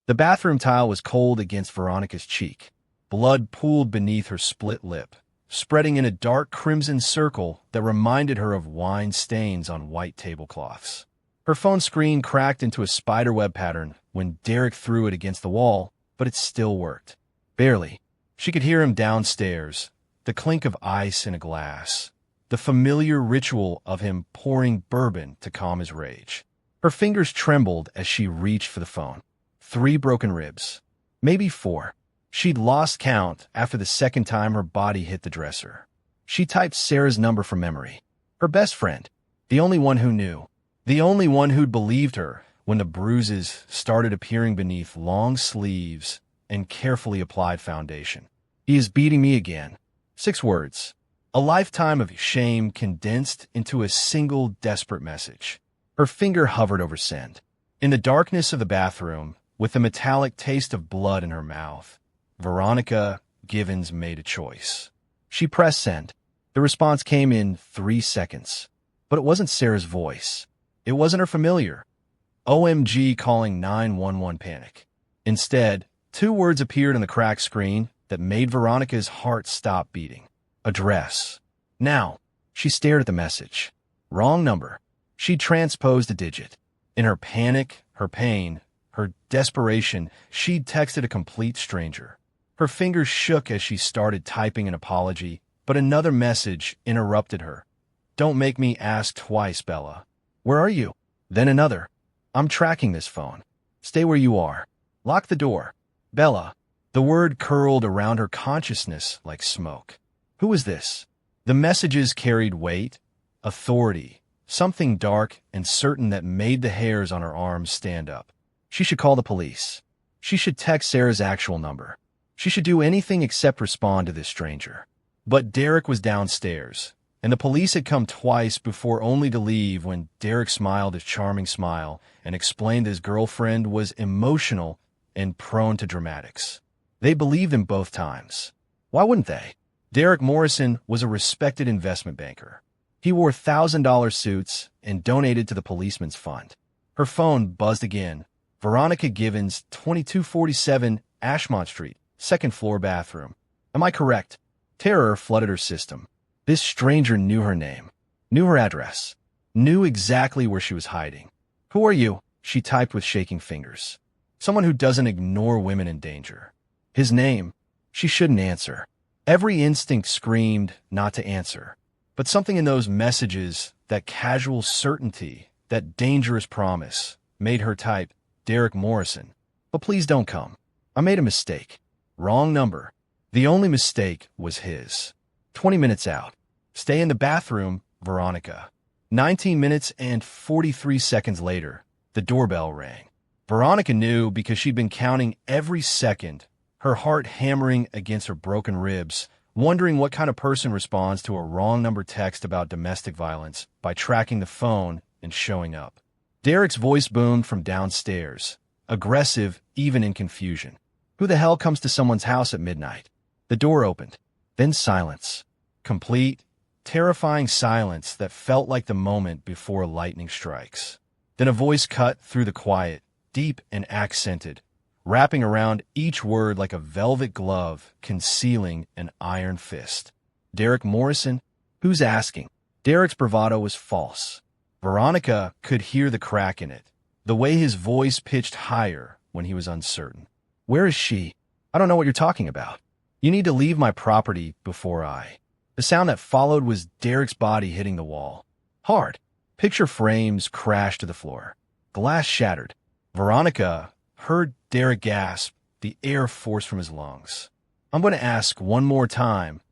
The bathroom tile was cold against Veronica's cheek. Blood pooled beneath her split lip, spreading in a dark crimson circle that reminded her of wine stains on white tablecloths. Her phone screen cracked into a spiderweb pattern when Derek threw it against the wall, but it still worked. Barely. She could hear him downstairs, the clink of ice in a glass, the familiar ritual of him pouring bourbon to calm his rage. Her fingers trembled as she reached for the phone. 3 broken ribs. Maybe 4. She'd lost count after the second time her body hit the dresser. She typed Sarah's number from memory. Her best friend. The only one who knew. The only one who'd believed her when the bruises started appearing beneath long sleeves and carefully applied foundation. He is beating me again. 6 words. A lifetime of shame condensed into a single desperate message. Her finger hovered over send. In the darkness of the bathroom, with the metallic taste of blood in her mouth, Veronica Givens made a choice. She pressed send. The response came in 3 seconds. But it wasn't Sarah's voice. It wasn't her familiar OMG calling 911 panic. Instead, 2 words appeared on the cracked screen that made Veronica's heart stop beating. Address. Now, she stared at the message. Wrong number. She transposed a digit. In her panic, her pain, her desperation, she'd texted a complete stranger. Her fingers shook as she started typing an apology, but another message interrupted her. Don't make me ask twice, Bella. Where are you? Then another. I'm tracking this phone. Stay where you are. Lock the door. Bella. The word curled around her consciousness like smoke. Who was this? The messages carried weight, authority, something dark and certain that made the hairs on her arms stand up. She should call the police. She should text Sarah's actual number. She should do anything except respond to this stranger. But Derek was downstairs, and the police had come twice before, only to leave when Derek smiled his charming smile and explained his girlfriend was emotional and prone to dramatics. They believed him both times. Why wouldn't they? Derek Morrison was a respected investment banker. He wore $1,000 suits and donated to the policeman's fund. Her phone buzzed again. Veronica Givens, 2247 Ashmont Street, 2nd floor bathroom. Am I correct? Terror flooded her system. This stranger knew her name, knew her address, knew exactly where she was hiding. Who are you? She typed with shaking fingers. Someone who doesn't ignore women in danger. His name. She shouldn't answer. Every instinct screamed not to answer. But something in those messages, that casual certainty, that dangerous promise, made her type, Derek Morrison. But please don't come. I made a mistake. Wrong number. The only mistake was his. 20 minutes out. Stay in the bathroom, Veronica. 19 minutes and 43 seconds later, the doorbell rang. Veronica knew because she'd been counting every second, her heart hammering against her broken ribs, wondering what kind of person responds to a wrong number text about domestic violence by tracking the phone and showing up. Derek's voice boomed from downstairs, aggressive even in confusion. Who the hell comes to someone's house at midnight? The door opened. Then silence. Complete, terrifying silence that felt like the moment before lightning strikes. Then a voice cut through the quiet, deep and accented, wrapping around each word like a velvet glove concealing an iron fist. Derek Morrison? Who's asking? Derek's bravado was false. Veronica could hear the crack in it, the way his voice pitched higher when he was uncertain. Where is she? I don't know what you're talking about. You need to leave my property before I... The sound that followed was Derek's body hitting the wall. Hard. Picture frames crashed to the floor. Glass shattered. Veronica heard Derek gasp, the air forced from his lungs. I'm going to ask one more time,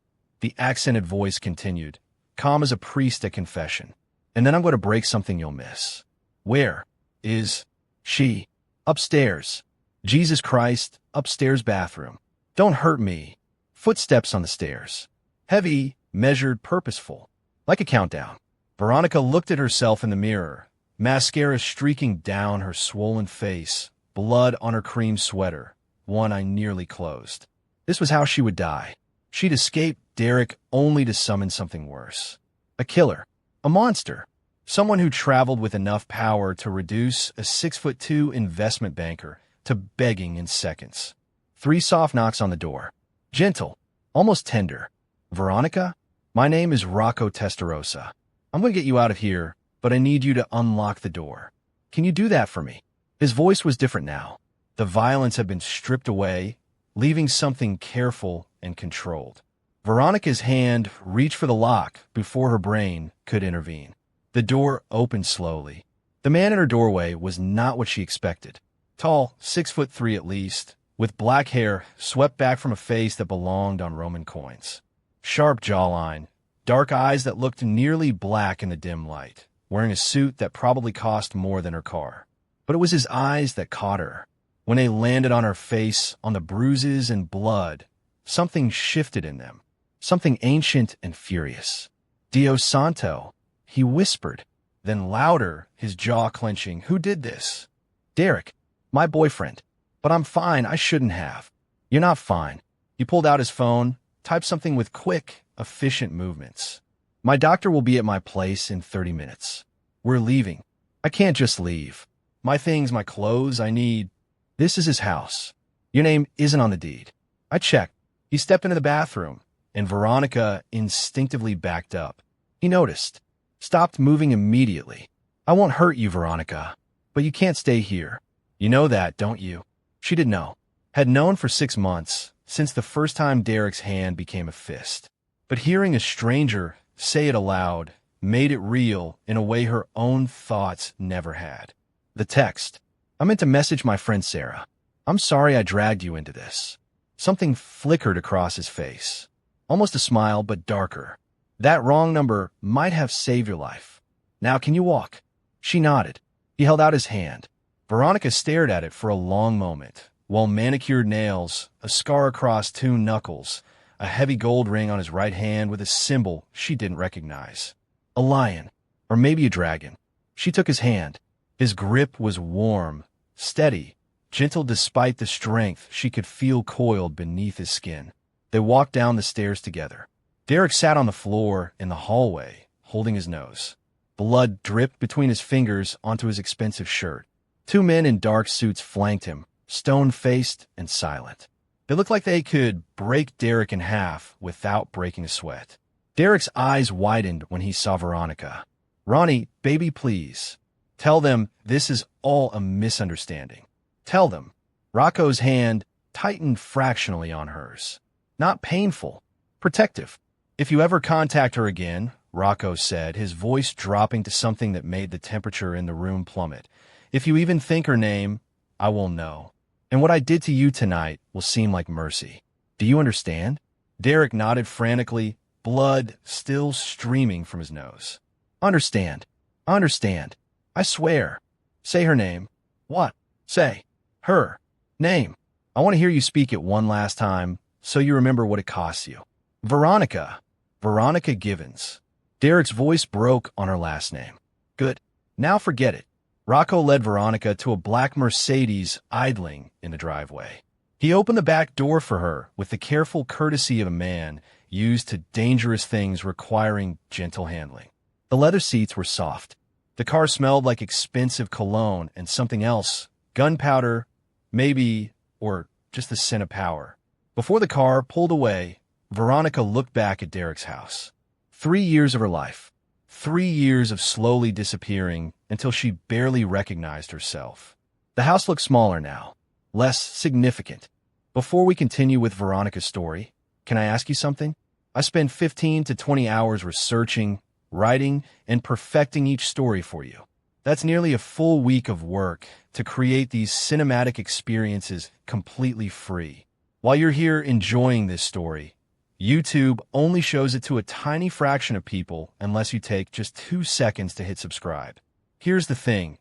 the accented voice continued, calm as a priest at confession. And then I'm going to break something you'll miss. Where is she? Upstairs. Jesus Christ, upstairs bathroom. Don't hurt me. Footsteps on the stairs. Heavy, measured, purposeful. Like a countdown. Veronica looked at herself in the mirror, mascara streaking down her swollen face, blood on her cream sweater, one eye nearly closed. This was how she would die. She'd escape Derek only to summon something worse. A killer. A monster. Someone who traveled with enough power to reduce a 6'2" investment banker to begging in seconds. 3 soft knocks on the door. Gentle, almost tender. Veronica? My name is Rocco Testarossa. I'm going to get you out of here, but I need you to unlock the door. Can you do that for me? His voice was different now. The violence had been stripped away, leaving something careful and controlled. Veronica's hand reached for the lock before her brain could intervene. The door opened slowly. The man in her doorway was not what she expected. Tall, 6'3" at least, with black hair swept back from a face that belonged on Roman coins. Sharp jawline, dark eyes that looked nearly black in the dim light, wearing a suit that probably cost more than her car. But it was his eyes that caught her. When they landed on her face, on the bruises and blood, something shifted in them. Something ancient and furious. Dios Santo, he whispered. Then louder, his jaw clenching. Who did this? Derek, my boyfriend. But I'm fine, I shouldn't have. You're not fine. He pulled out his phone, typed something with quick, efficient movements. My doctor will be at my place in 30 minutes. We're leaving. I can't just leave. My things, my clothes, I need. This is his house. Your name isn't on the deed. I checked. He stepped into the bathroom, and Veronica instinctively backed up. He noticed. Stopped moving immediately. I won't hurt you, Veronica, but you can't stay here. You know that, don't you? She didn't know. Had known for 6 months, since the first time Derek's hand became a fist. But hearing a stranger say it aloud made it real in a way her own thoughts never had. The text. I meant to message my friend Sarah. I'm sorry I dragged you into this. Something flickered across his face. Almost a smile, but darker. That wrong number might have saved your life. Now can you walk? She nodded. He held out his hand. Veronica stared at it for a long moment, while manicured nails, a scar across 2 knuckles, a heavy gold ring on his right hand with a symbol she didn't recognize. A lion, or maybe a dragon. She took his hand. His grip was warm, steady, gentle despite the strength she could feel coiled beneath his skin. They walked down the stairs together. Derek sat on the floor in the hallway, holding his nose. Blood dripped between his fingers onto his expensive shirt. 2 men in dark suits flanked him, stone-faced and silent. They looked like they could break Derek in half without breaking a sweat. Derek's eyes widened when he saw Veronica. Ronnie, baby, please. Tell them this is all a misunderstanding. Tell them. Rocco's hand tightened fractionally on hers. Not painful. Protective. If you ever contact her again, Rocco said, his voice dropping to something that made the temperature in the room plummet. If you even think her name, I will know. And what I did to you tonight will seem like mercy. Do you understand? Derek nodded frantically, blood still streaming from his nose. Understand. Understand. I swear. Say her name. What? Say. Her. Name. I want to hear you speak it one last time, so you remember what it costs you. Veronica. Veronica Givens. Derek's voice broke on her last name. Good. Now forget it. Rocco led Veronica to a black Mercedes idling in the driveway. He opened the back door for her with the careful courtesy of a man used to dangerous things requiring gentle handling. The leather seats were soft. The car smelled like expensive cologne and something else, gunpowder, maybe, or just the scent of power. Before the car pulled away, Veronica looked back at Derek's house. 3 years of her life. 3 years of slowly disappearing until she barely recognized herself. The house looked smaller now, less significant. Before we continue with Veronica's story, can I ask you something? I spend 15 to 20 hours researching, writing, and perfecting each story for you. That's nearly a full week of work to create these cinematic experiences completely free. While you're here enjoying this story, YouTube only shows it to a tiny fraction of people unless you take just 2 seconds to hit subscribe. Here's the thing.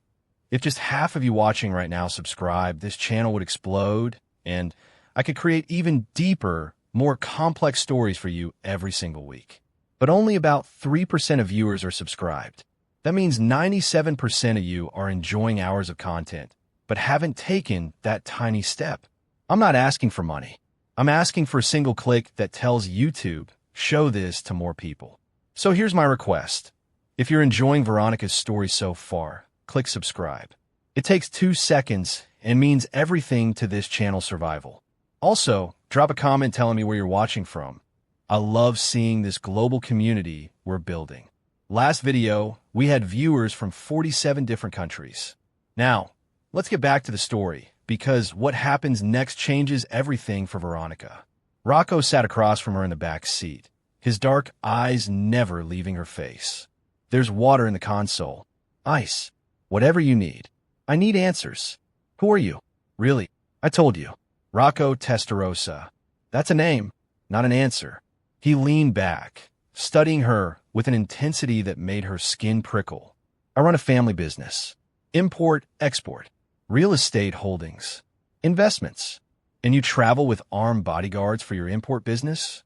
If just half of you watching right now subscribe, this channel would explode, and I could create even deeper, more complex stories for you every single week. But only about 3% of viewers are subscribed. That means 97% of you are enjoying hours of content, but haven't taken that tiny step. I'm not asking for money. I'm asking for a single click that tells YouTube, show this to more people. So here's my request. If you're enjoying Veronica's story so far, click subscribe. It takes 2 seconds and means everything to this channel's survival. Also, drop a comment telling me where you're watching from. I love seeing this global community we're building. Last video, we had viewers from 47 different countries. Now, let's get back to the story, because what happens next changes everything for Veronica. Rocco sat across from her in the back seat, his dark eyes never leaving her face. There's water in the console. Ice. Whatever you need. I need answers. Who are you? Really? I told you. Rocco Testarossa. That's a name, not an answer. He leaned back, studying her with an intensity that made her skin prickle. I run a family business. Import, export. Real estate holdings. Investments. And you travel with armed bodyguards for your import business?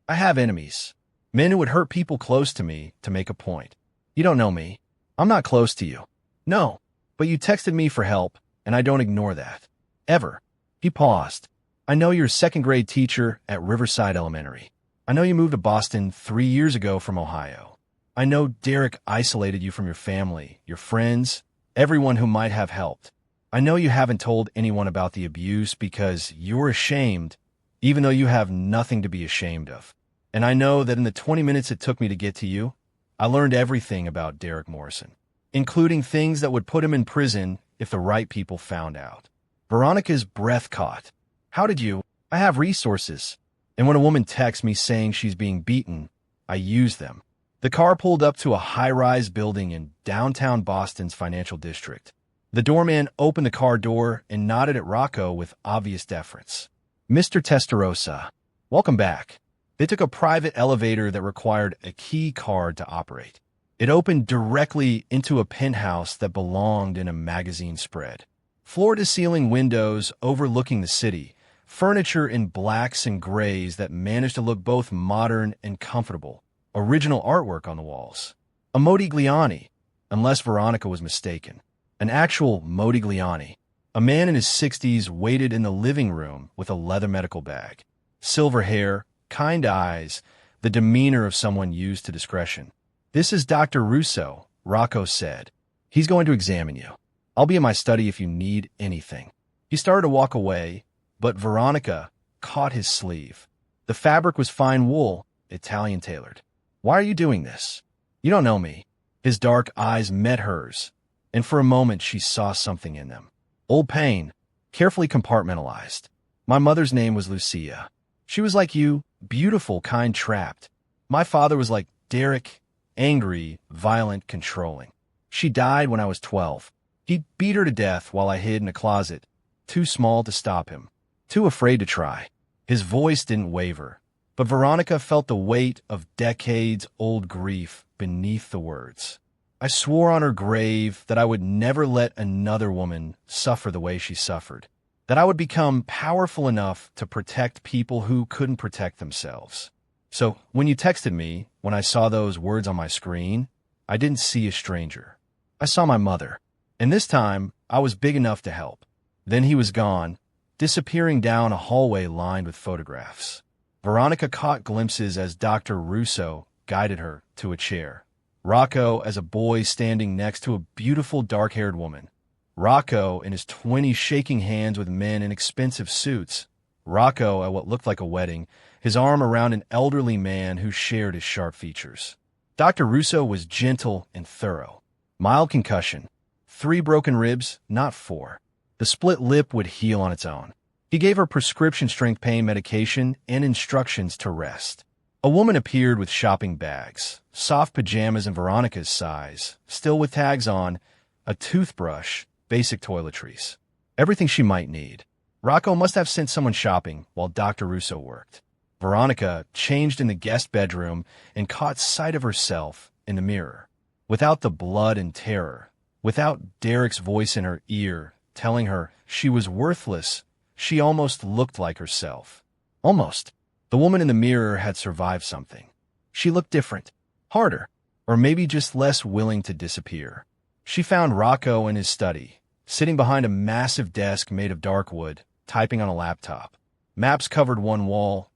I have enemies. Men who would hurt people close to me to make a point. You don't know me. I'm not close to you. No, but you texted me for help, and I don't ignore that. Ever. He paused. I know you're a second-grade teacher at Riverside Elementary. I know you moved to Boston 3 years ago from Ohio. I know Derek isolated you from your family, your friends, everyone who might have helped. I know you haven't told anyone about the abuse because you're ashamed, even though you have nothing to be ashamed of. And I know that in the 20 minutes it took me to get to you, I learned everything about Derek Morrison, including things that would put him in prison if the right people found out. Veronica's breath caught. How did you? I have resources. And when a woman texts me saying she's being beaten, I use them. The car pulled up to a high-rise building in downtown Boston's financial district. The doorman opened the car door and nodded at Rocco with obvious deference. Mr. Testarossa, welcome back. They took a private elevator that required a key card to operate. It opened directly into a penthouse that belonged in a magazine spread. Floor-to-ceiling windows overlooking the city, furniture in blacks and grays that managed to look both modern and comfortable, original artwork on the walls. A Modigliani, unless Veronica was mistaken. An actual Modigliani. A man in his 60s waited in the living room with a leather medical bag. Silver hair, kind eyes, the demeanor of someone used to discretion. This is Dr. Russo, Rocco said. He's going to examine you. I'll be in my study if you need anything. He started to walk away, but Veronica caught his sleeve. The fabric was fine wool, Italian tailored. Why are you doing this? You don't know me. His dark eyes met hers, and for a moment she saw something in them. Old pain, carefully compartmentalized. My mother's name was Lucia. She was like you, beautiful, kind, trapped. My father was like Derek, angry, violent, controlling. She died when I was 12. He beat her to death while I hid in a closet, too small to stop him, too afraid to try. His voice didn't waver, but Veronica felt the weight of decades-old grief beneath the words. I swore on her grave that I would never let another woman suffer the way she suffered, that I would become powerful enough to protect people who couldn't protect themselves. So when you texted me, when I saw those words on my screen, I didn't see a stranger. I saw my mother, and this time I was big enough to help. Then he was gone, disappearing down a hallway lined with photographs. Veronica caught glimpses as Dr. Russo guided her to a chair. Rocco as a boy standing next to a beautiful dark-haired woman. Rocco in his 20s shaking hands with men in expensive suits. Rocco at what looked like a wedding, his arm around an elderly man who shared his sharp features. Dr. Russo was gentle and thorough. Mild concussion. 3 broken ribs, not 4. The split lip would heal on its own. He gave her prescription-strength pain medication and instructions to rest. A woman appeared with shopping bags, soft pajamas in Veronica's size, still with tags on, a toothbrush, basic toiletries. Everything she might need. Rocco must have sent someone shopping while Dr. Russo worked. Veronica changed in the guest bedroom and caught sight of herself in the mirror. Without the blood and terror, without Derek's voice in her ear telling her she was worthless, she almost looked like herself. Almost. The woman in the mirror had survived something. She looked different, harder, or maybe just less willing to disappear. She found Rocco in his study, sitting behind a massive desk made of dark wood, typing on a laptop. Maps covered one wall.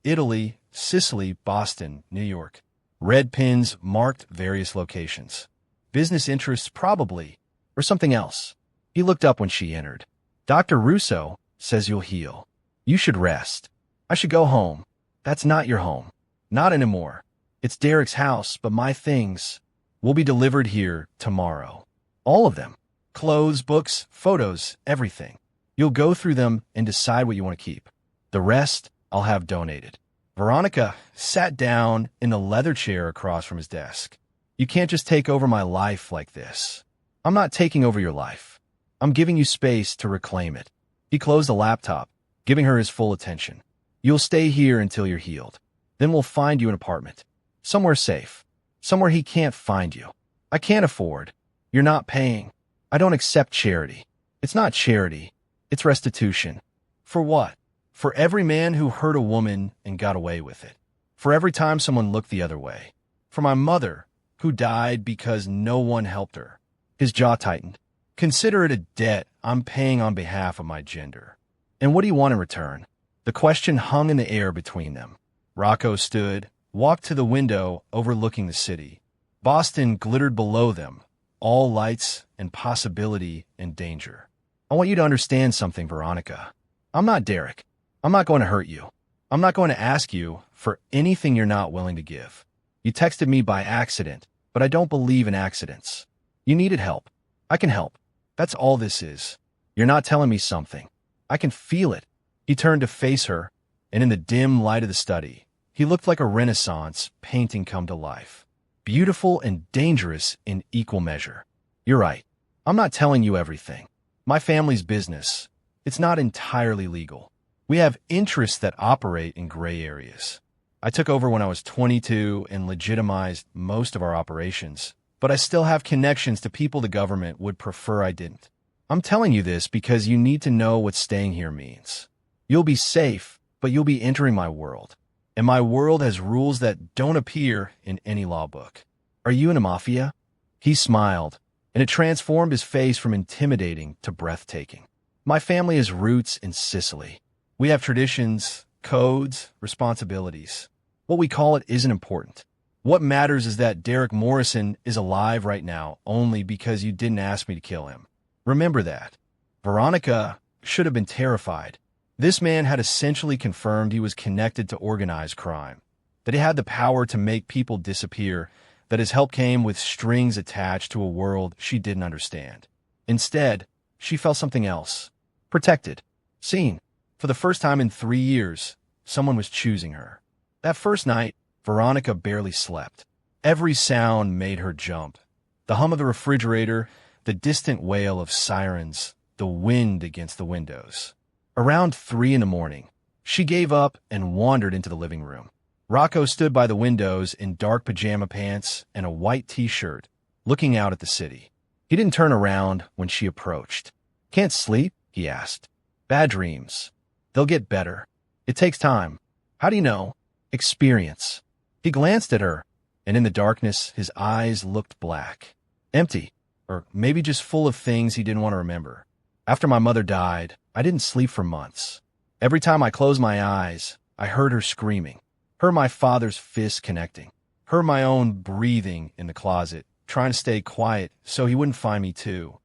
Italy, Sicily, Boston, New York. Red pins marked various locations. Business interests probably, or something else. He looked up when she entered. Dr. Russo says you'll heal. You should rest. I should go home. That's not your home. Not anymore. It's Derek's house, but my things will be delivered here tomorrow. All of them. Clothes, books, photos, everything. You'll go through them and decide what you want to keep. The rest, I'll have donated. Veronica sat down in the leather chair across from his desk. You can't just take over my life like this. I'm not taking over your life. I'm giving you space to reclaim it. He closed the laptop, giving her his full attention. You'll stay here until you're healed. Then we'll find you an apartment. Somewhere safe. Somewhere he can't find you. I can't afford. You're not paying. I don't accept charity. It's not charity. It's restitution. For what? For every man who hurt a woman and got away with it. For every time someone looked the other way. For my mother, who died because no one helped her. His jaw tightened. Consider it a debt I'm paying on behalf of my gender. And what do you want in return? The question hung in the air between them. Rocco stood, walked to the window overlooking the city. Boston glittered below them, all lights and possibility and danger. I want you to understand something, Veronica. I'm not Derek. I'm not going to hurt you. I'm not going to ask you for anything you're not willing to give. You texted me by accident, but I don't believe in accidents. You needed help. I can help. That's all this is. You're not telling me something. I can feel it. He turned to face her, and in the dim light of the study, he looked like a Renaissance painting come to life. Beautiful and dangerous in equal measure. You're right. I'm not telling you everything. My family's business. It's not entirely legal. We have interests that operate in gray areas. I took over when I was 22 and legitimized most of our operations, but I still have connections to people the government would prefer I didn't. I'm telling you this because you need to know what staying here means. You'll be safe, but you'll be entering my world. And my world has rules that don't appear in any law book. Are you in a mafia? He smiled, and it transformed his face from intimidating to breathtaking. My family has roots in Sicily. We have traditions, codes, responsibilities. What we call it isn't important. What matters is that Derek Morrison is alive right now only because you didn't ask me to kill him. Remember that. Veronica should have been terrified. This man had essentially confirmed he was connected to organized crime, that he had the power to make people disappear, that his help came with strings attached to a world she didn't understand. Instead, she felt something else. Protected. Seen. For the first time in 3 years, someone was choosing her. That first night, Veronica barely slept. Every sound made her jump. The hum of the refrigerator, the distant wail of sirens, the wind against the windows. Around 3 a.m, she gave up and wandered into the living room. Rocco stood by the windows in dark pajama pants and a white t-shirt, looking out at the city. He didn't turn around when she approached. Can't sleep? He asked. Bad dreams. They'll get better. It takes time. How do you know? Experience. He glanced at her, and in the darkness, his eyes looked black. Empty, or maybe just full of things he didn't want to remember. After my mother died, I didn't sleep for months. Every time I closed my eyes, I heard her screaming. Heard my father's fists connecting. Heard my own breathing in the closet, trying to stay quiet so he wouldn't find me too.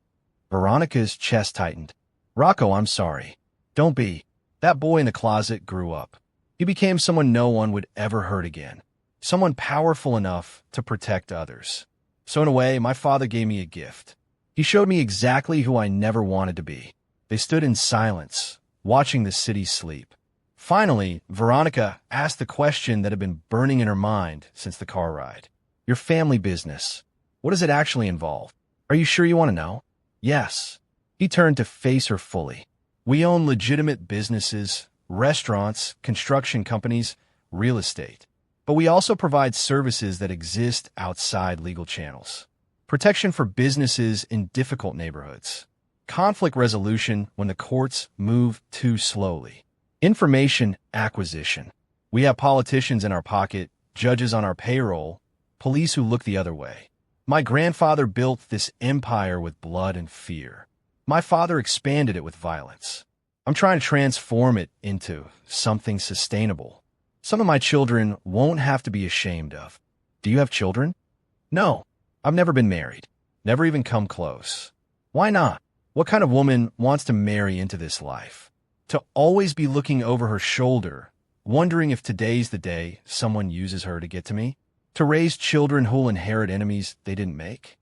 Veronica's chest tightened. Rocco, I'm sorry. Don't be. That boy in the closet grew up. He became someone no one would ever hurt again. Someone powerful enough to protect others. So in a way, my father gave me a gift. He showed me exactly who I never wanted to be. They stood in silence, watching the city sleep. Finally, Veronica asked the question that had been burning in her mind since the car ride. Your family business. What does it actually involve? Are you sure you want to know? Yes. He turned to face her fully. We own legitimate businesses, restaurants, construction companies, real estate. But we also provide services that exist outside legal channels. Protection for businesses in difficult neighborhoods. Conflict resolution when the courts move too slowly. Information acquisition. We have politicians in our pocket, judges on our payroll, police who look the other way. My grandfather built this empire with blood and fear. My father expanded it with violence. I'm trying to transform it into something sustainable. Some of my children won't have to be ashamed of. Do you have children? No. I've never been married. Never even come close. Why not? What kind of woman wants to marry into this life? To always be looking over her shoulder, wondering if today's the day someone uses her to get to me? To raise children who'll inherit enemies they didn't make?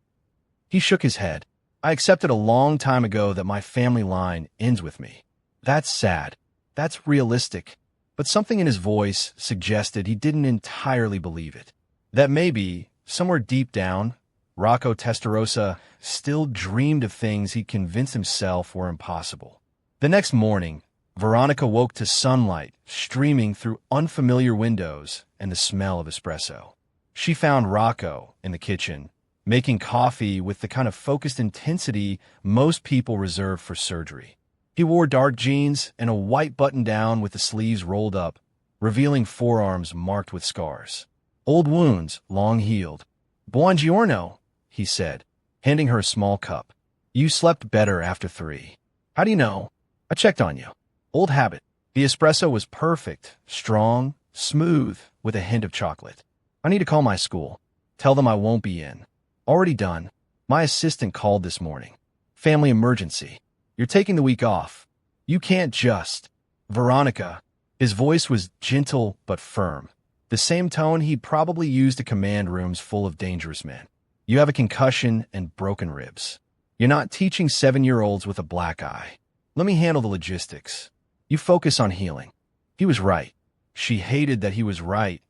He shook his head. I accepted a long time ago that my family line ends with me. That's sad. That's realistic. But something in his voice suggested he didn't entirely believe it. That maybe, somewhere deep down, Rocco Testarossa still dreamed of things he'd convinced himself were impossible. The next morning, Veronica woke to sunlight streaming through unfamiliar windows and the smell of espresso. She found Rocco in the kitchen, making coffee with the kind of focused intensity most people reserve for surgery. He wore dark jeans and a white button-down with the sleeves rolled up, revealing forearms marked with scars. Old wounds, long healed. Buongiorno, he said, handing her a small cup. You slept better after 3. How do you know? I checked on you. Old habit. The espresso was perfect, strong, smooth, with a hint of chocolate. I need to call my school. Tell them I won't be in. Already done. My assistant called this morning. Family emergency. You're taking the week off. You can't just. Veronica. His voice was gentle but firm. The same tone he'd probably used to command rooms full of dangerous men. You have a concussion and broken ribs. You're not teaching 7-year-olds with a black eye. Let me handle the logistics. You focus on healing. He was right. She hated that he was right.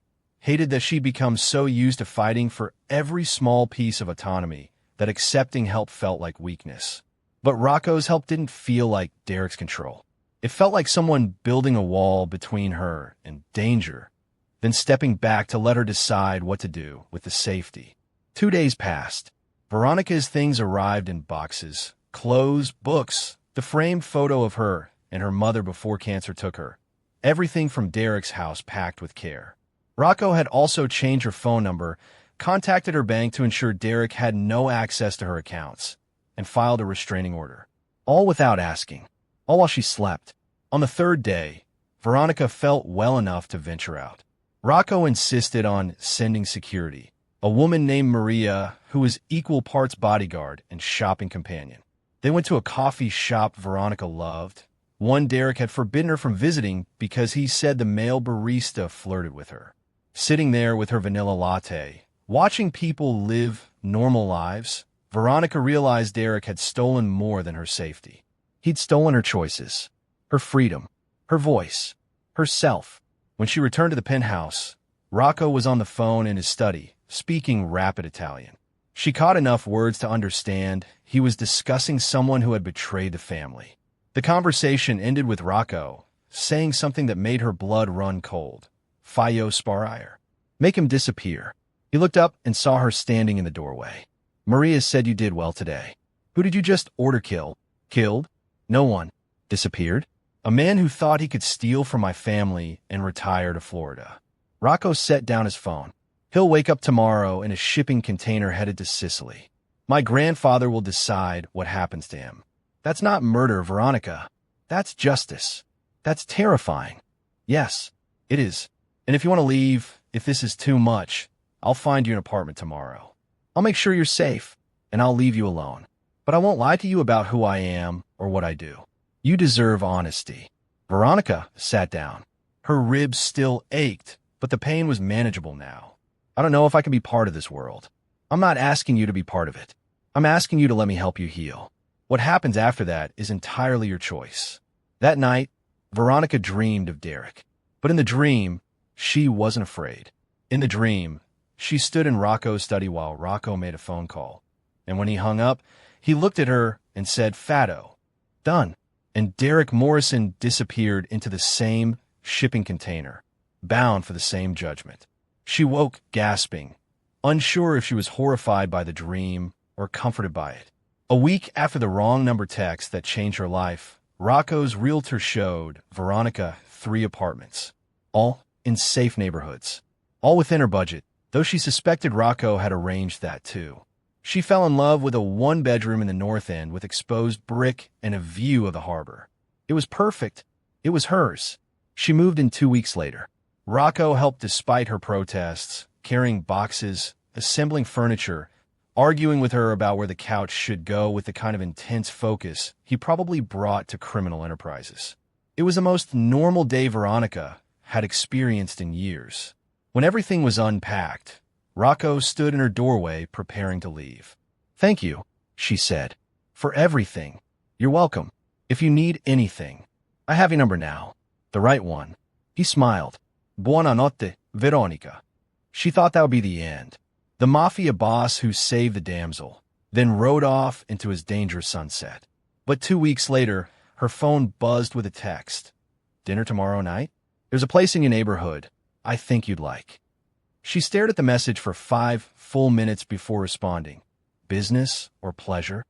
Hated that she'd become so used to fighting for every small piece of autonomy that accepting help felt like weakness. But Rocco's help didn't feel like Derek's control. It felt like someone building a wall between her and danger, then stepping back to let her decide what to do with the safety. 2 days passed. Veronica's things arrived in boxes. Clothes, books, the framed photo of her and her mother before cancer took her. Everything from Derek's house packed with care. Rocco had also changed her phone number, contacted her bank to ensure Derek had no access to her accounts, and filed a restraining order. All without asking. All while she slept. On the 3rd day, Veronica felt well enough to venture out. Rocco insisted on sending security, a woman named Maria who was equal parts bodyguard and shopping companion. They went to a coffee shop Veronica loved, one Derek had forbidden her from visiting because he said the male barista flirted with her. Sitting there with her vanilla latte, watching people live normal lives, Veronica realized Derek had stolen more than her safety. He'd stolen her choices, her freedom, her voice, herself. When she returned to the penthouse, Rocco was on the phone in his study, speaking rapid Italian. She caught enough words to understand he was discussing someone who had betrayed the family. The conversation ended with Rocco saying something that made her blood run cold. Fallo sparire. Make him disappear. He looked up and saw her standing in the doorway. Maria said you did well today. Who did you just order kill? Killed? No one. Disappeared? A man who thought he could steal from my family and retire to Florida. Rocco set down his phone. He'll wake up tomorrow in a shipping container headed to Sicily. My grandfather will decide what happens to him. That's not murder, Veronica. That's justice. That's terrifying. Yes, it is. And if you want to leave, if this is too much, I'll find you an apartment tomorrow. I'll make sure you're safe, and I'll leave you alone. But I won't lie to you about who I am or what I do. You deserve honesty. Veronica sat down. Her ribs still ached, but the pain was manageable now. I don't know if I can be part of this world. I'm not asking you to be part of it. I'm asking you to let me help you heal. What happens after that is entirely your choice. That night, Veronica dreamed of Derek. But in the dream, she wasn't afraid. In the dream, she stood in Rocco's study while Rocco made a phone call. And when he hung up, he looked at her and said, Fado. Done. And Derek Morrison disappeared into the same shipping container, bound for the same judgment. She woke gasping, unsure if she was horrified by the dream or comforted by it. A week after the wrong number text that changed her life, Rocco's realtor showed Veronica 3 apartments, all in safe neighborhoods, all within her budget, though she suspected Rocco had arranged that too. She fell in love with a 1-bedroom in the North End with exposed brick and a view of the harbor. It was perfect. It was hers. She moved in 2 weeks later. Rocco helped despite her protests, carrying boxes, assembling furniture, arguing with her about where the couch should go with the kind of intense focus he probably brought to criminal enterprises. It was the most normal day Veronica had experienced in years. When everything was unpacked, Rocco stood in her doorway preparing to leave. "Thank you," she said, "for everything. You're welcome. If you need anything, I have your number now. The right one." He smiled. "Buonanotte, Veronica." She thought that would be the end. The Mafia boss who saved the damsel, then rode off into his dangerous sunset. But 2 weeks later, her phone buzzed with a text. "Dinner tomorrow night? There's a place in your neighborhood I think you'd like." She stared at the message for 5 full minutes before responding. Business or pleasure?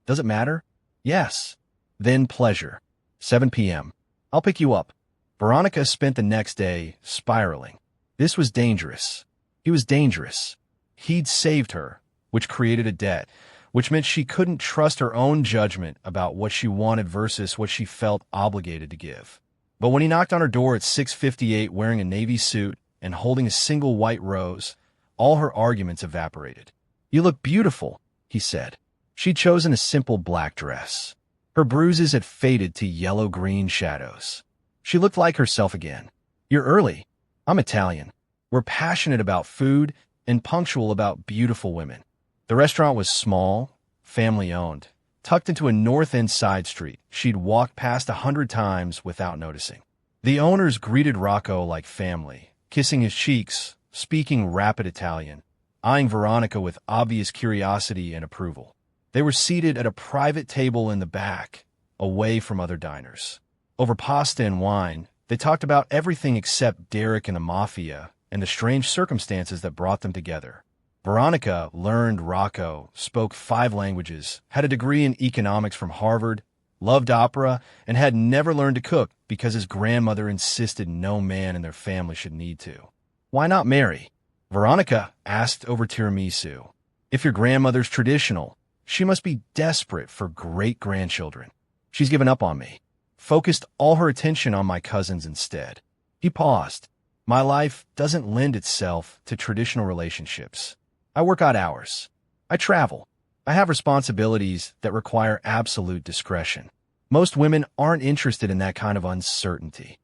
Does it matter? Yes. Then pleasure. 7 p.m. I'll pick you up. Veronica spent the next day spiraling. This was dangerous. He was dangerous. He'd saved her, which created a debt, which meant she couldn't trust her own judgment about what she wanted versus what she felt obligated to give. But when he knocked on her door at 6:58 wearing a navy suit and holding a single white rose, all her arguments evaporated. "You look beautiful," he said. She'd chosen a simple black dress. Her bruises had faded to yellow-green shadows. She looked like herself again. "You're early. I'm Italian. We're passionate about food and punctual about beautiful women." The restaurant was small, family-owned, tucked into a north-end side street she'd walked past 100 times without noticing. The owners greeted Rocco like family, kissing his cheeks, speaking rapid Italian, eyeing Veronica with obvious curiosity and approval. They were seated at a private table in the back, away from other diners. Over pasta and wine, they talked about everything except Derek and the Mafia and the strange circumstances that brought them together. Veronica learned Rocco, spoke 5 languages, had a degree in economics from Harvard, loved opera, and had never learned to cook because his grandmother insisted no man in their family should need to. "Why not marry?" Veronica asked over tiramisu. "If your grandmother's traditional, she must be desperate for great-grandchildren. She's given up on me, focused all her attention on my cousins instead." He paused. "My life doesn't lend itself to traditional relationships. I work odd hours. I travel. I have responsibilities that require absolute discretion. Most women aren't interested in that kind of uncertainty."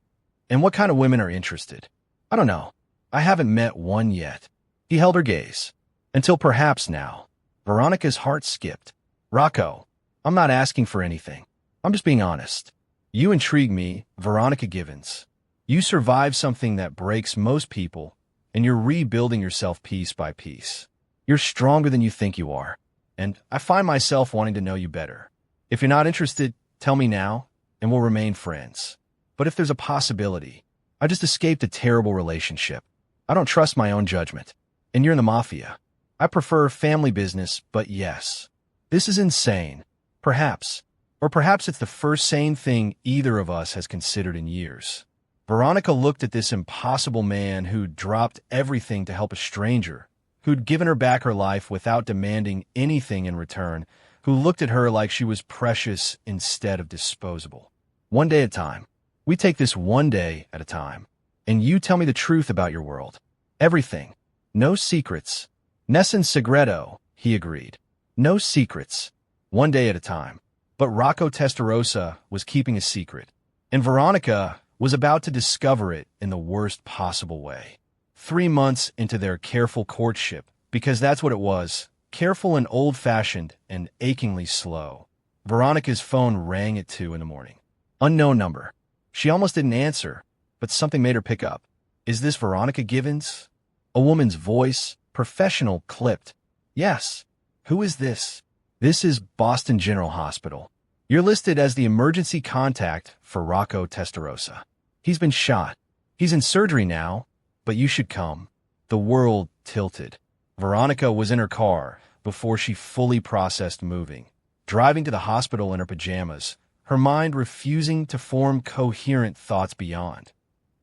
"And what kind of women are interested?" "I don't know. I haven't met one yet." He held her gaze. "Until perhaps now." Veronica's heart skipped. "Rocco, I'm not asking for anything. I'm just being honest. You intrigue me, Veronica Givens. You survived something that breaks most people, and you're rebuilding yourself piece by piece. You're stronger than you think you are, and I find myself wanting to know you better. If you're not interested, tell me now, and we'll remain friends. But if there's a possibility, I just escaped a terrible relationship. I don't trust my own judgment, and you're in the Mafia. I prefer family business, but yes. This is insane. Perhaps. Or perhaps it's the first sane thing either of us has considered in years." Veronica looked at this impossible man who'd dropped everything to help a stranger, who'd given her back her life without demanding anything in return, who looked at her like she was precious instead of disposable. "One day at a time. We take this one day at a time. And you tell me the truth about your world. Everything. No secrets." "Nessun segreto," he agreed. "No secrets. One day at a time." But Rocco Testarossa was keeping a secret, and Veronica was about to discover it in the worst possible way. 3 months into their careful courtship, because that's what it was, careful and old-fashioned and achingly slow, Veronica's phone rang at 2 in the morning. Unknown number. She almost didn't answer, but something made her pick up. "Is this Veronica Givens?" A woman's voice, professional, clipped. "Yes. Who is this?" "This is Boston General Hospital. You're listed as the emergency contact for Rocco Testarossa. He's been shot. He's in surgery now, but you should come." The world tilted. Veronica was in her car before she fully processed moving, driving to the hospital in her pajamas, her mind refusing to form coherent thoughts beyond.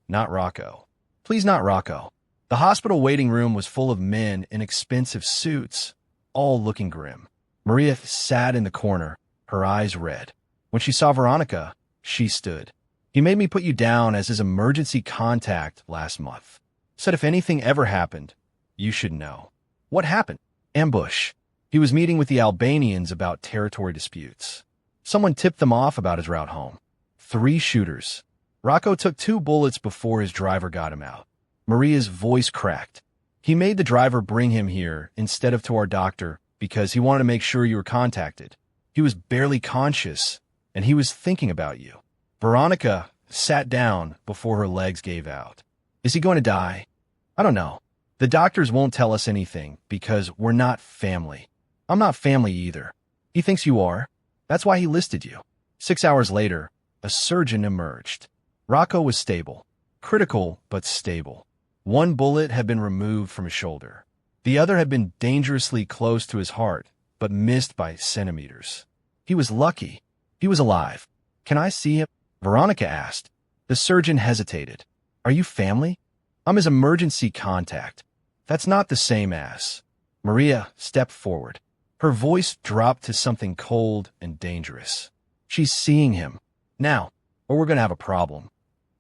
Not Rocco. Please, not Rocco. The hospital waiting room was full of men in expensive suits, all looking grim. Maria sat in the corner, her eyes red. When she saw Veronica, she stood. "He made me put you down as his emergency contact last month. Said if anything ever happened, you should know." "What happened?" "Ambush. He was meeting with the Albanians about territory disputes. Someone tipped them off about his route home. 3 shooters. Rocco took 2 bullets before his driver got him out. Maria's voice cracked. He made the driver bring him here instead of to our doctor because he wanted to make sure you were contacted. He was barely conscious, and he was thinking about you. Veronica sat down before her legs gave out. Is he going to die? I don't know. The doctors won't tell us anything because we're not family. I'm not family either. He thinks you are. That's why he listed you. 6 hours later, a surgeon emerged. Rocco was stable. Critical, but stable. 1 bullet had been removed from his shoulder. The other had been dangerously close to his heart, but missed by centimeters. He was lucky. He was alive. Can I see him? Veronica asked. The surgeon hesitated. Are you family? I'm his emergency contact. That's not the same as. Maria stepped forward. Her voice dropped to something cold and dangerous. She's seeing him. Now, or we're going to have a problem.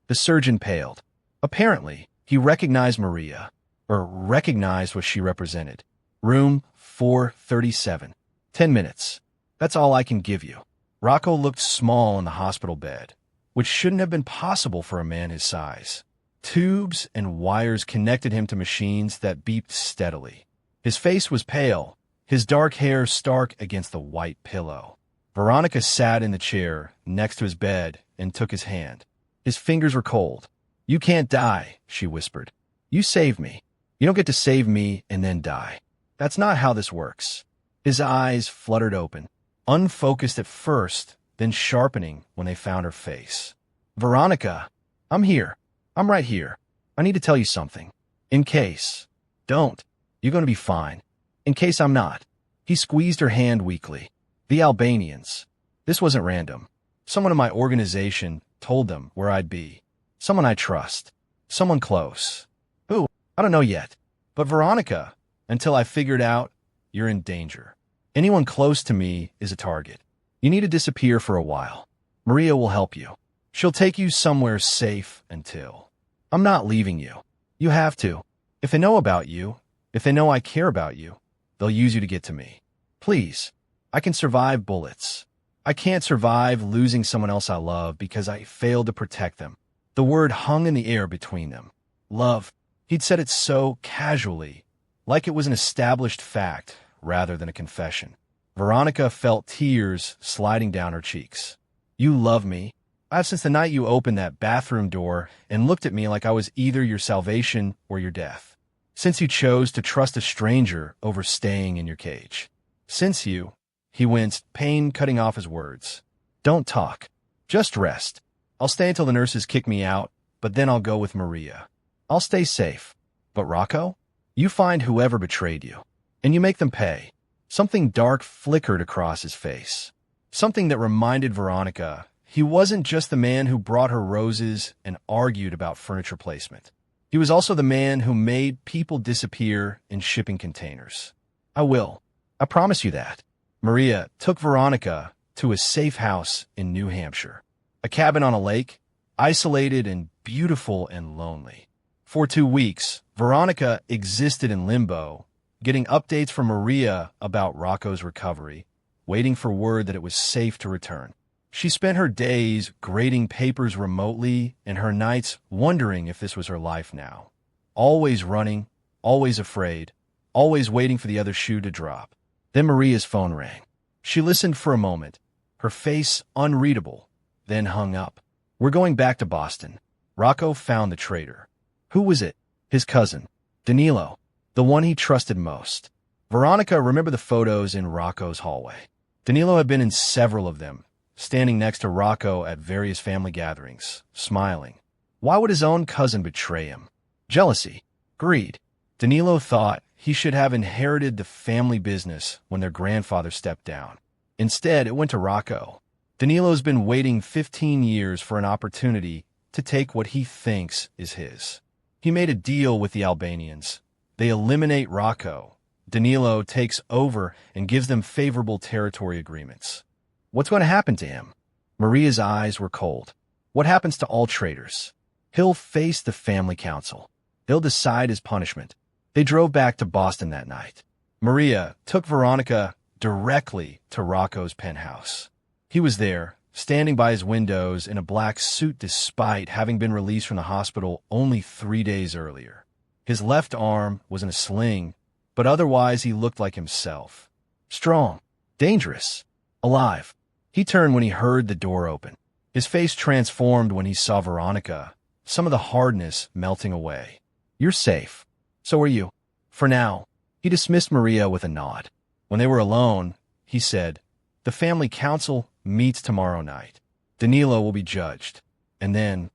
The surgeon paled. Apparently, he recognized Maria, or recognized what she represented. Room 437. 10 minutes. That's all I can give you. Rocco looked small in the hospital bed, which shouldn't have been possible for a man his size. Tubes and wires connected him to machines that beeped steadily. His face was pale, his dark hair stark against the white pillow. Veronica sat in the chair next to his bed and took his hand. His fingers were cold. You can't die, she whispered. You saved me. You don't get to save me and then die. That's not how this works. His eyes fluttered open, unfocused at first, then sharpening when they found her face. Veronica, I'm here. I'm right here. I need to tell you something. In case. Don't. You're going to be fine. In case I'm not. He squeezed her hand weakly. The Albanians. This wasn't random. Someone in my organization told them where I'd be. Someone I trust. Someone close. Who? I don't know yet. But Veronica, until I figured out, you're in danger. Anyone close to me is a target. You need to disappear for a while. Maria will help you. She'll take you somewhere safe until. I'm not leaving you. You have to. If they know about you, if they know I care about you, they'll use you to get to me. Please. I can survive bullets. I can't survive losing someone else I love because I failed to protect them. The word hung in the air between them. Love. He'd said it so casually, like it was an established fact rather than a confession. Veronica felt tears sliding down her cheeks. You love me. I've since the night you opened that bathroom door and looked at me like I was either your salvation or your death. Since you chose to trust a stranger over staying in your cage. Since you, he winced, pain cutting off his words. Don't talk. Just rest. I'll stay until the nurses kick me out, but then I'll go with Maria. I'll stay safe. But Rocco? You find whoever betrayed you, and you make them pay. Something dark flickered across his face. Something that reminded Veronica he wasn't just the man who brought her roses and argued about furniture placement. He was also the man who made people disappear in shipping containers. I will. I promise you that. Maria took Veronica to a safe house in New Hampshire. A cabin on a lake, isolated and beautiful and lonely. For 2 weeks, Veronica existed in limbo, getting updates from Maria about Rocco's recovery, waiting for word that it was safe to return. She spent her days grading papers remotely and her nights wondering if this was her life now. Always running, always afraid, always waiting for the other shoe to drop. Then Maria's phone rang. She listened for a moment, her face unreadable, then hung up. We're going back to Boston. Rocco found the traitor. Who was it? His cousin, Danilo, the one he trusted most. Veronica remembered the photos in Rocco's hallway. Danilo had been in several of them, standing next to Rocco at various family gatherings, smiling. Why would his own cousin betray him? Jealousy. Greed. Danilo thought he should have inherited the family business when their grandfather stepped down. Instead, it went to Rocco. Danilo's been waiting 15 years for an opportunity to take what he thinks is his. He made a deal with the Albanians. They eliminate Rocco. Danilo takes over and gives them favorable territory agreements. What's going to happen to him? Maria's eyes were cold. What happens to all traitors? He'll face the family council. They'll decide his punishment. They drove back to Boston that night. Maria took Veronica directly to Rocco's penthouse. He was there, standing by his windows in a black suit despite having been released from the hospital only 3 days earlier. His left arm was in a sling, but otherwise he looked like himself. Strong, dangerous, alive. He turned when he heard the door open. His face transformed when he saw Veronica, some of the hardness melting away. "You're safe. So are you. For now." He dismissed Maria with a nod. When they were alone, he said, "The family council meets tomorrow night. Danilo will be judged. And then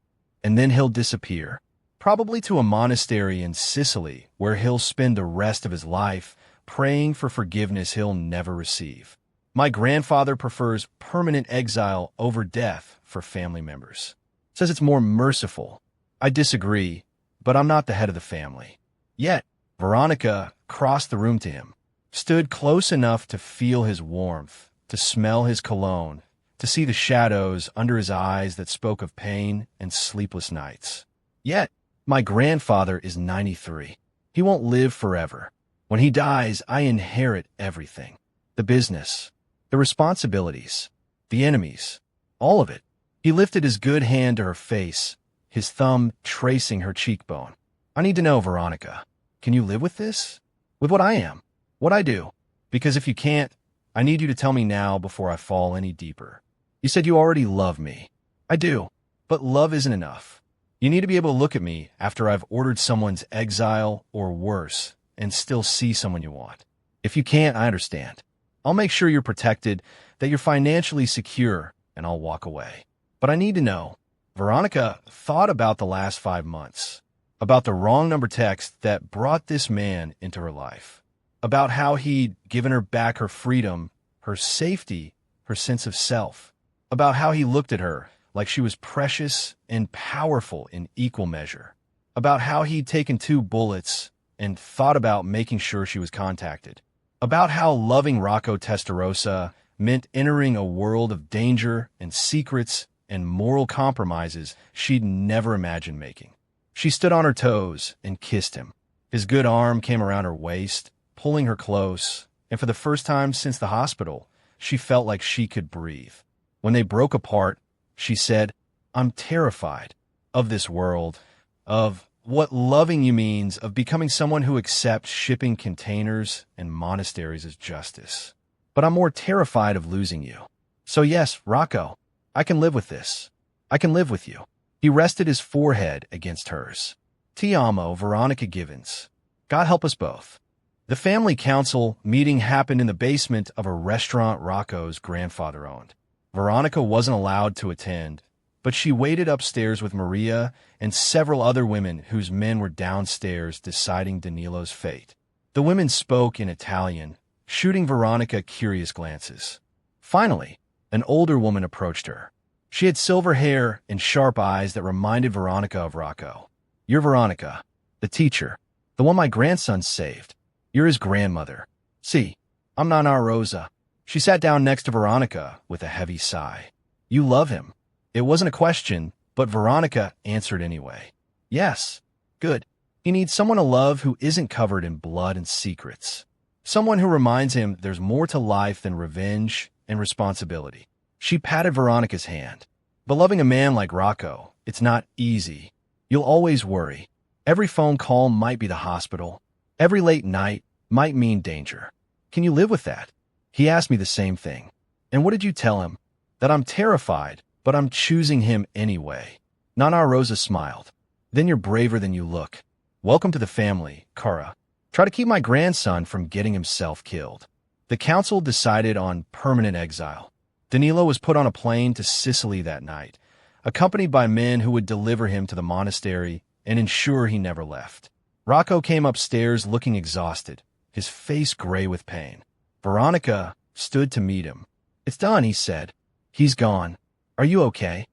he'll disappear. Probably to a monastery in Sicily, where he'll spend the rest of his life praying for forgiveness he'll never receive. My grandfather prefers permanent exile over death for family members. Says it's more merciful. I disagree, but I'm not the head of the family." Yet, Veronica crossed the room to him, stood close enough to feel his warmth, to smell his cologne, to see the shadows under his eyes that spoke of pain and sleepless nights. "Yet, my grandfather is 93. He won't live forever. When he dies, I inherit everything. The business, the responsibilities, the enemies, all of it." He lifted his good hand to her face, his thumb tracing her cheekbone. "I need to know, Veronica, can you live with this? With what I am? What I do? Because if you can't, I need you to tell me now before I fall any deeper. You said you already love me. I do, but love isn't enough. You need to be able to look at me after I've ordered someone's exile or worse and still see someone you want. If you can't, I understand. I'll make sure you're protected, that you're financially secure, and I'll walk away. But I need to know." Veronica thought about the last 5 months, about the wrong number text that brought this man into her life, about how he'd given her back her freedom, her safety, her sense of self, about how he looked at her like she was precious and powerful in equal measure, about how he'd taken 2 bullets and thought about making sure she was contacted, about how loving Rocco Testarossa meant entering a world of danger and secrets and moral compromises she'd never imagined making. She stood on her toes and kissed him. His good arm came around her waist, pulling her close, and for the first time since the hospital, she felt like she could breathe. When they broke apart, she said, "I'm terrified of this world, of what loving you means, of becoming someone who accepts shipping containers and monasteries as justice. But I'm more terrified of losing you. So yes, Rocco, I can live with this. I can live with you." He rested his forehead against hers. "Ti amo, Veronica Givens. God help us both." The family council meeting happened in the basement of a restaurant Rocco's grandfather owned. Veronica wasn't allowed to attend, but she waited upstairs with Maria and several other women whose men were downstairs deciding Danilo's fate. The women spoke in Italian, shooting Veronica curious glances. Finally, an older woman approached her. She had silver hair and sharp eyes that reminded Veronica of Rocco. "You're Veronica, the teacher, the one my grandson saved. You're his grandmother. See, I'm Nana Rosa." She sat down next to Veronica with a heavy sigh. "You love him." It wasn't a question, but Veronica answered anyway. "Yes, good. He needs someone to love who isn't covered in blood and secrets. Someone who reminds him there's more to life than revenge and responsibility." She patted Veronica's hand. "But loving a man like Rocco, it's not easy. You'll always worry. Every phone call might be the hospital. Every late night might mean danger. Can you live with that?" He asked me the same thing. "And what did you tell him?" "That I'm terrified, but I'm choosing him anyway." Nana Rosa smiled. "Then you're braver than you look. Welcome to the family, Cara. Try to keep my grandson from getting himself killed." The council decided on permanent exile. Danilo was put on a plane to Sicily that night, accompanied by men who would deliver him to the monastery and ensure he never left. Rocco came upstairs looking exhausted, his face gray with pain. Veronica stood to meet him. "It's done," he said. "He's gone. Are you okay?"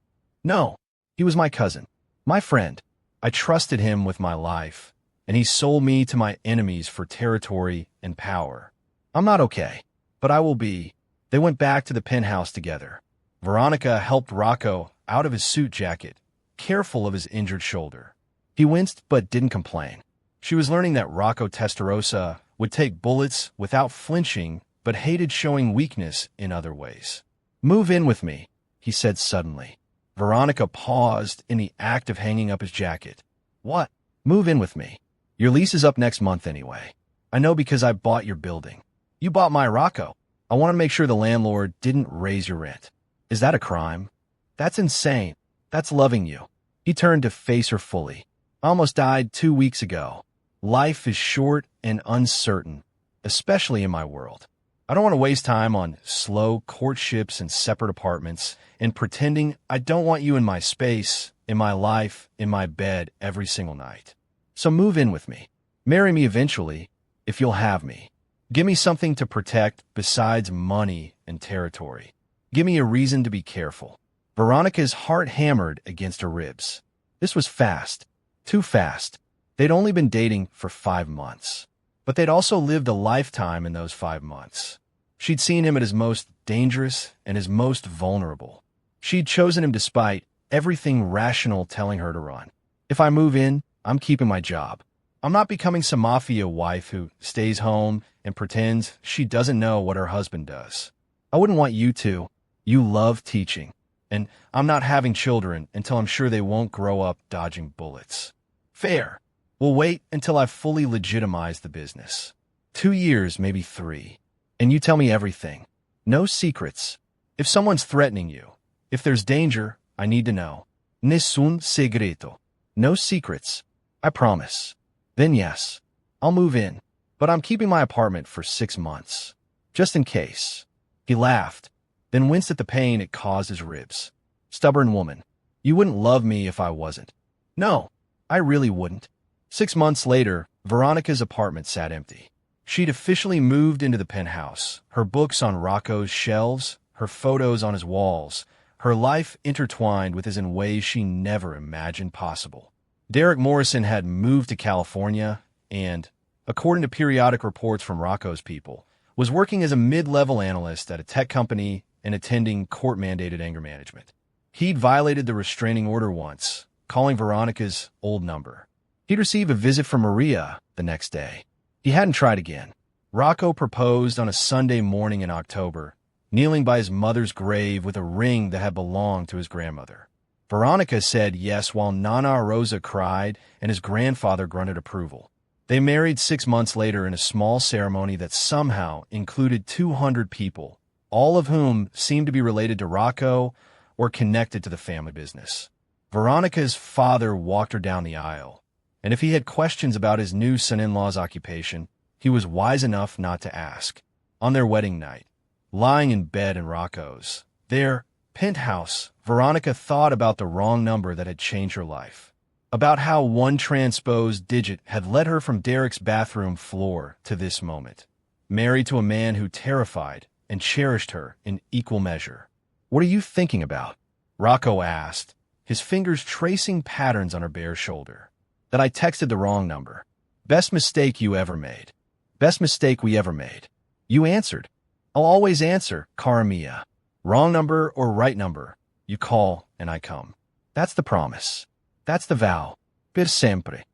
"No. He was my cousin, my friend. I trusted him with my life, and he sold me to my enemies for territory and power. I'm not okay, but I will be." They went back to the penthouse together. Veronica helped Rocco out of his suit jacket, careful of his injured shoulder. He winced but didn't complain. She was learning that Rocco Testarossa would take bullets without flinching, but hated showing weakness in other ways. "Move in with me," he said suddenly. Veronica paused in the act of hanging up his jacket. "What?" "Move in with me. Your lease is up next month anyway. I know because I bought your building. You bought my Rocco. I want to make sure the landlord didn't raise your rent. Is that a crime?" "That's insane. That's loving you." He turned to face her fully. "I almost died 2 weeks ago. Life is short and uncertain, especially in my world. I don't want to waste time on slow courtships and separate apartments and pretending I don't want you in my space, in my life, in my bed every single night. So move in with me. Marry me eventually, if you'll have me. Give me something to protect besides money and territory. Give me a reason to be careful." Veronica's heart hammered against her ribs. This was fast. Too fast. They'd only been dating for 5 months. But they'd also lived a lifetime in those 5 months. She'd seen him at his most dangerous and his most vulnerable. She'd chosen him despite everything rational telling her to run. "If I move in, I'm keeping my job. I'm not becoming some mafia wife who stays home and pretends she doesn't know what her husband does. I wouldn't want you to. You love teaching. And I'm not having children until I'm sure they won't grow up dodging bullets. Fair. We'll wait until I've fully legitimized the business. 2 years, maybe 3. And you tell me everything. No secrets. If someone's threatening you, if there's danger, I need to know. Nessun segreto. No secrets. I promise. Then yes, I'll move in. But I'm keeping my apartment for 6 months. Just in case." He laughed, then winced at the pain it caused his ribs. "Stubborn woman. You wouldn't love me if I wasn't." "No, I really wouldn't." 6 months later, Veronica's apartment sat empty. She'd officially moved into the penthouse, her books on Rocco's shelves, her photos on his walls, her life intertwined with his in ways she never imagined possible. Derek Morrison had moved to California and, according to periodic reports from Rocco's people, was working as a mid-level analyst at a tech company and attending court-mandated anger management. He'd violated the restraining order once, calling Veronica's old number. He'd receive a visit from Maria the next day. He hadn't tried again. Rocco proposed on a Sunday morning in October, kneeling by his mother's grave with a ring that had belonged to his grandmother. Veronica said yes while Nana Rosa cried and his grandfather grunted approval. They married 6 months later in a small ceremony that somehow included 200 people, all of whom seemed to be related to Rocco or connected to the family business. Veronica's father walked her down the aisle, and if he had questions about his new son-in-law's occupation, he was wise enough not to ask. On their wedding night, lying in bed in Rocco's, their penthouse, Veronica thought about the wrong number that had changed her life, about how one transposed digit had led her from Derek's bathroom floor to this moment, married to a man who terrified and cherished her in equal measure. "What are you thinking about?" Rocco asked, his fingers tracing patterns on her bare shoulder. "That I texted the wrong number. Best mistake you ever made. Best mistake we ever made." "You answered." "I'll always answer, cara mia. Wrong number or right number, you call and I come. That's the promise. That's the vow. Per sempre.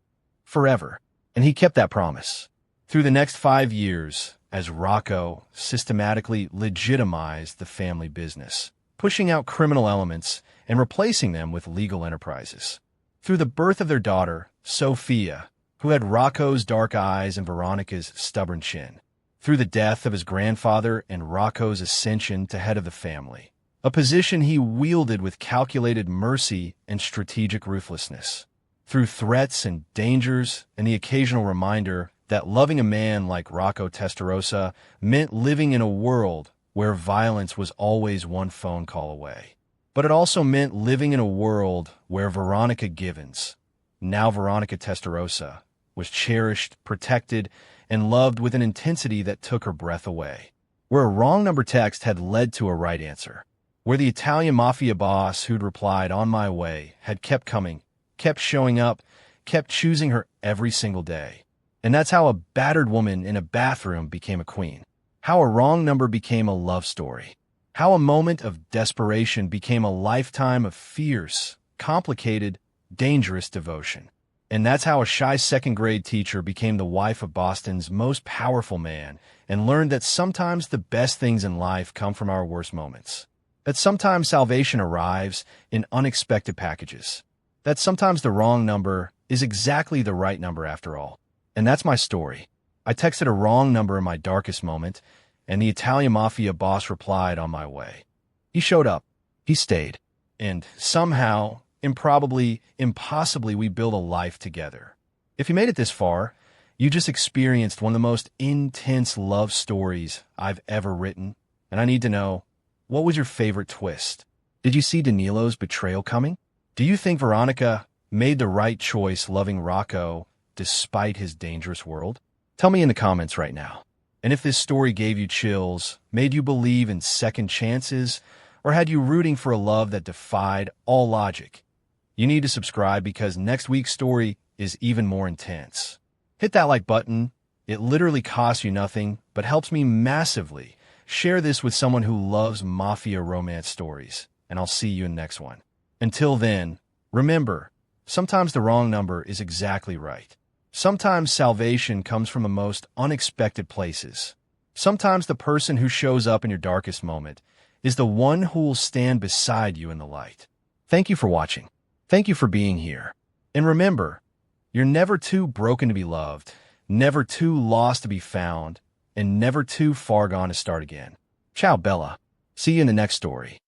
Forever." And he kept that promise. Through the next 5 years, as Rocco systematically legitimized the family business, pushing out criminal elements and replacing them with legal enterprises. Through the birth of their daughter, Sophia, who had Rocco's dark eyes and Veronica's stubborn chin. Through the death of his grandfather and Rocco's ascension to head of the family, a position he wielded with calculated mercy and strategic ruthlessness. Through threats and dangers and the occasional reminder that loving a man like Rocco Testarossa meant living in a world where violence was always one phone call away. But it also meant living in a world where Veronica Givens, now Veronica Testarossa, was cherished, protected, and loved with an intensity that took her breath away. Where a wrong number text had led to a right answer. Where the Italian mafia boss who'd replied "on my way" had kept coming, kept showing up, kept choosing her every single day. And that's how a battered woman in a bathroom became a queen. How a wrong number became a love story. How a moment of desperation became a lifetime of fierce, complicated, dangerous devotion. And that's how a shy second-grade teacher became the wife of Boston's most powerful man and learned that sometimes the best things in life come from our worst moments. That sometimes salvation arrives in unexpected packages. That sometimes the wrong number is exactly the right number after all. And that's my story. I texted a wrong number in my darkest moment, and the Italian Mafia boss replied on my way. He showed up. He stayed. And somehow, improbably, impossibly, we built a life together. If you made it this far, you just experienced one of the most intense love stories I've ever written. And I need to know, what was your favorite twist? Did you see Danilo's betrayal coming? Do you think Veronica made the right choice loving Rocco despite his dangerous world? Tell me in the comments right now. And if this story gave you chills, made you believe in second chances, or had you rooting for a love that defied all logic, you need to subscribe because next week's story is even more intense. Hit that like button. It literally costs you nothing, but helps me massively. Share this with someone who loves Mafia romance stories, and I'll see you in the next one. Until then, remember, sometimes the wrong number is exactly right. Sometimes salvation comes from the most unexpected places. Sometimes the person who shows up in your darkest moment is the one who will stand beside you in the light. Thank you for watching. Thank you for being here. And remember, you're never too broken to be loved, never too lost to be found, and never too far gone to start again. Ciao, Bella. See you in the next story.